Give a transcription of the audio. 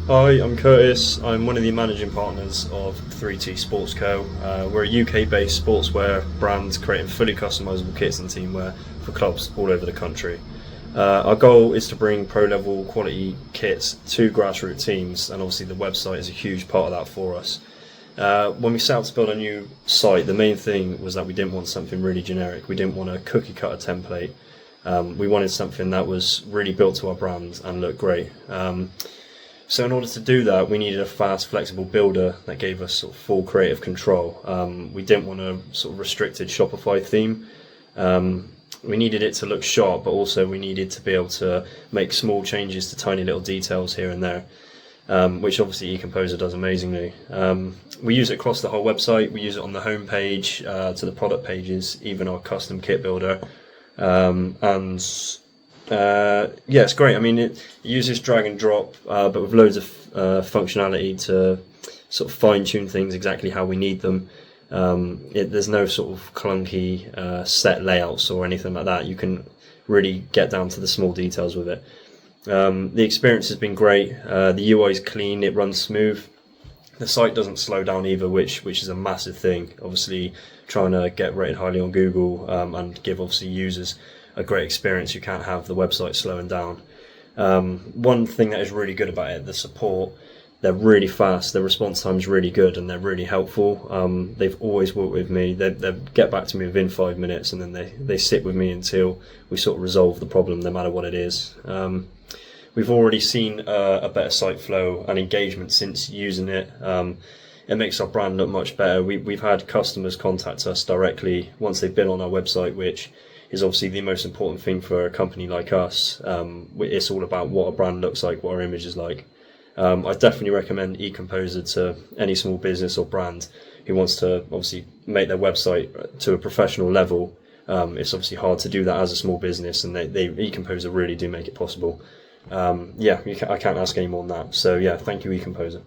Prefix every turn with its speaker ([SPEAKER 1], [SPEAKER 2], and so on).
[SPEAKER 1] Hi, I'm Curtis. I'm one of the managing partners of 3T Sports Co. We're a UK-based sportswear brand creating fully customizable kits and teamwear for clubs all over the country. Our goal is to bring pro-level quality kits to grassroots teams, and obviously the website is a huge part of that for us. When we set out to build a new site, the main thing was that we didn't want something really generic. We didn't want a cookie-cutter template. We wanted something that was really built to our brand and looked great. So in order to do that, we needed a fast, flexible builder that gave us sort of full creative control. We didn't want a sort of restricted Shopify theme. We needed it to look sharp, but also we needed to be able to make small changes to tiny little details here and there, which obviously EComposer does amazingly. We use it across the whole website. We use it on the home page, to the product pages, even our custom kit builder. Yeah, it's great. I mean, it uses drag and drop, but with loads of functionality to sort of fine tune things exactly how we need them. There's no sort of clunky set layouts or anything like that. You can really get down to the small details with it. The experience has been great. The UI is clean. It runs smooth. The site doesn't slow down either, which is a massive thing. Obviously, trying to get rated highly on Google and give obviously users a great experience, you can't have the website slowing down. One thing that is really good about it, the support. They're really fast, their response time is really good, and they're really helpful. They've always worked with me. They get back to me within 5 minutes, and then they sit with me until we sort of resolve the problem, no matter what it is. We've already seen a better site flow and engagement since using it. It makes our brand look much better. We've had customers contact us directly once they've been on our website, which is obviously the most important thing for a company like us. It's all about what a brand looks like, what our image is like. I definitely recommend EComposer to any small business or brand who wants to obviously make their website to a professional level. It's obviously hard to do that as a small business, and EComposer really do make it possible. I can't ask any more than that. So yeah, thank you, EComposer.